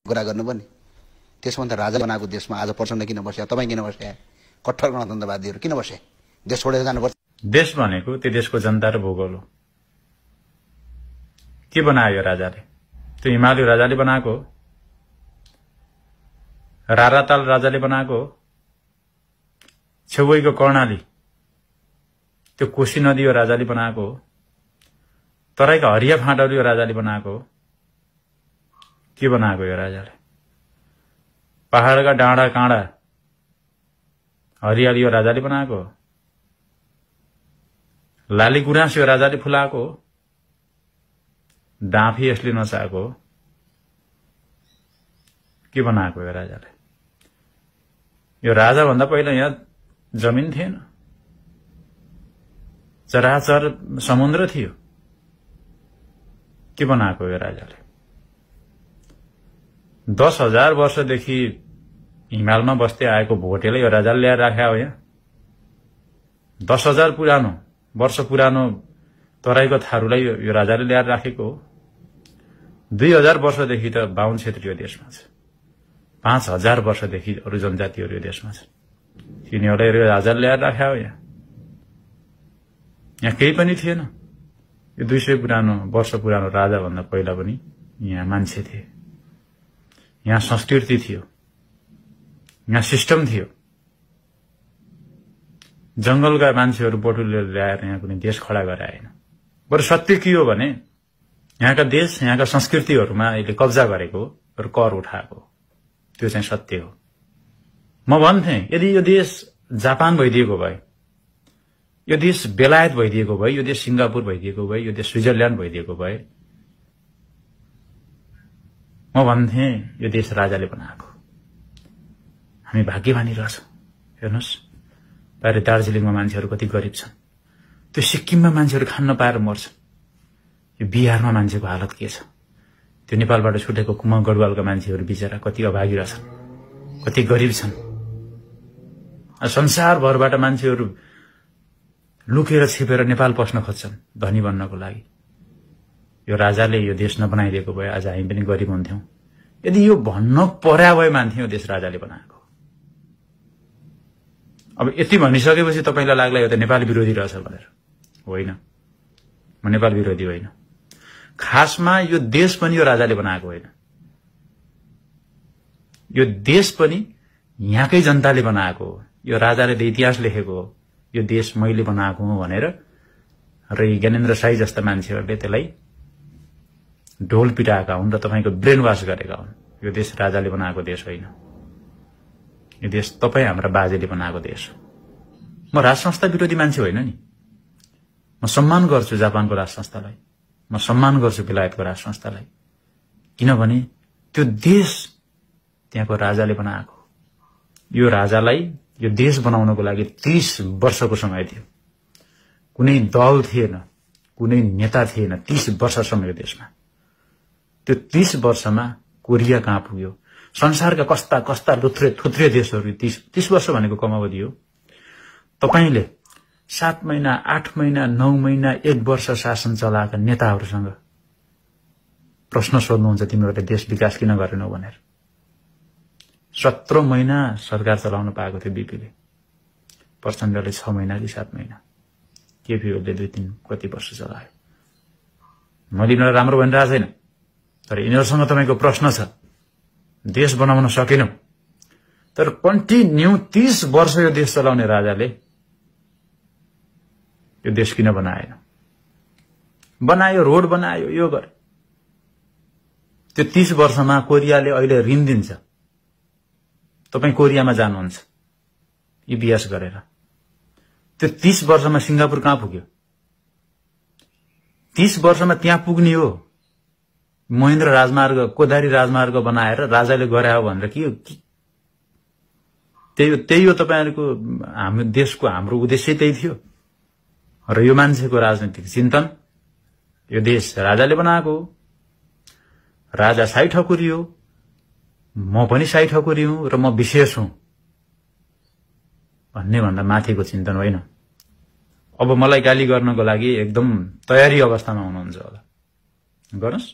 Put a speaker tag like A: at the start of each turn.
A: कुरा गर्नुपर्ने। त्यसमा त राजा बनाएको देशमा आज प्रचण्ड किन बस्या, तपाईँ किन बस्या, कट्टर गणतन्त्रवादीहरू किन बसे? देश छोडेर जानुपर्छ।
B: देश भनेको त्यो देशको जनता र भूगोल हो। के बनायो राजाले? त्यो हिमालय राजाले बनाएको हो, राराताल राजाले बनाएको हो, छेउको कर्णाली त्यो कोशी नदी हो राजाले बनाएको हो, तराईका हरिया फाँटहरू यो राजाले बनाएको हो। के बनाएको यो राजाले? पहाड़का डाँडा काँडा हरियाली यो राजाले बनाएको हो, लाली गुराँस यो राजाले फुलाएको हो, डाँफी यसले नचाएको हो। के बनाएको यो राजाले? यो राजा भन्दा पहिला यहाँ जमिन थिएन, चराचर समुद्र थियो। के बनाएको यो राजाले? 10,000 वर्षदेखि हिमालमा बस्दै आएको भोटेलाई यो राजाले ल्याएर राख्या हो। यहाँ 10,000 वर्ष पुरानो तराईको थारूलाई यो राजाले ल्याएर राखेको हो। 2,000 वर्षदेखि त बाहुन क्षेत्री यो देशमा छ, 5,000 वर्षदेखि अरू जनजातिहरू यो देशमा छ। तिनीहरूलाई यो राजाले ल्याएर राख्या हो। यहाँ केही पनि थिएन। यो 200 वर्ष पुरानो राजा भन्दा पहिला पनि यहाँ मान्छे थिए, यहाँ संस्कृति थियो, यहाँ सिस्टम थियो। जंगलका मान्छेहरू बटुलेर ल्याएर यहाँ कुनै देश खडा गराएन। बरु सत्य के हो भने यहाँका देश, यहाँका संस्कृतिहरूमा यसले कब्जा गरेको र कर उठाएको, त्यो चाहिँ सत्य हो। म भन्थे यदि यो देश जापान भइदिएको भए, यो देश बेलायत भइदिएको भए, यो देश सिंगापुर भइदिएको भए, यो देश स्विजरल्याण्ड भइदिएको भए, म भन्थे यो देश राजाले बनाएको। हामी भाग्यमानी रहेछौं। हेर्नुस्, बाहिर दार्जिलिङमा मान्छेहरू कति गरिब छन्, त्यो सिक्किममा मान्छेहरू खान नपाएर मर्छन्। यो बिहारमा मान्छेको हालत के छ? त्यो नेपालबाट छुटेको कुमाउ गढवालका मान्छेहरू बिचरा कति अभागी रहेछन्, कति गरिब छन्। संसारभरबाट मान्छेहरू लुकेर छिपेर नेपाल पस्न खोज्छन् धनी बन्नको लागि। यो राजाले यो देश नबनाइदिएको भए आज हामी पनि गरिब हुन्थ्यौं। यदि यो भन्न पर्या भए मान्थ्यौं यो देश राजाले बनाएको। अब यति भनिसकेपछि तपाईलाई लाग्ला यो त नेपाल विरोधी रहेछ भनेर। होइन, म नेपाल विरोधी होइन। खासमा यो देश पनि यो राजाले बनाएको होइन। यो देश पनि यहाँकै जनताले बनाएको हो। यो राजाले त इतिहास लेखेको हो, यो देश मैले बनाएको हुँ भनेर। र ज्ञानेन्द्र साई जस्ता मान्छेहरूले त्यसलाई ढोल पिटाएका हुन् र तपाईको ब्रेन वाश गरेका हुन्। यो देश राजाले बनाएको देश होइन। यो देश तपाई हाम्रा बाजेले बनाएको देश हो। म राज संस्था विरोधी मान्छे होइन नि। म सम्मान गर्छु जापानको राज संस्थालाई, म सम्मान गर्छु बेलायतको राज संस्थालाई, किनभने त्यो देश त्यहाँको राजाले बनाएको। यो राजालाई यो देश बनाउनको लागि 30 वर्षको समय थियो। कुनै दल थिएन, कुनै नेता थिएन। 30 वर्षसम्म यो देशमा। त्यो 30 वर्षमा कोरिया कहाँ पुग्यो, संसारका कस्ता कस्ता लुथ्रे थुत्रे देशहरू 30 वर्ष भनेको कम अवधि हो। तपाईले 7 महिना, 8 महिना, 9 महिना, 1 वर्ष शासन चलाएका नेताहरूसँग प्रश्न सोध्नुहुन्छ तिमीहरूले देश विकास किन गरेनौ भनेर। 17 महिना सरकार चलाउन पाएको थियो बीपीले, प्रचण्डले 6 महिना कि 7 महिना, केपीओले 2-3 कति वर्ष चलायो। मैले यिनीहरूलाई राम्रो भनिरहेको छैन, तर यिनीहरूसँग तपाईको प्रश्न छ। देश बनाउन सकेनौ, तर कन्टिन्यू 30 वर्ष यो देश चलाउने राजाले यो देश किन बनाएन? बनायो, रोड बनायो, यो गर्यो। त्यो 30 वर्षमा कोरियाले अहिले ऋण दिन्छ। तपाई कोरियामा जानुहुन्छ इबिएस गरेर। त्यो 30 वर्षमा सिंगापुर कहाँ पुग्यो? 30 वर्षमा त्यहाँ पुग्ने हो। महेन्द्र राजमार्ग, कोदारी राजमार्ग बनाएर राजाले गरे हो भनेर के हो? त्यही हो तपाईहरुको, हाम्रो देशको, हाम्रो उद्देश्य त्यही थियो। र यो मान्छेको राजनीतिक चिन्तन, यो देश राजाले बनाएको हो। राजा साई ठकुरी हो, म पनि साई ठकुरी हुँ र म विशेष हुँ भन्ने भन्दा माथिको चिन्तन होइन। अब मलाई गाली गर्नको लागि एकदम तयारी अवस्थामा हुनुहुन्छ होला, गर्नुस्।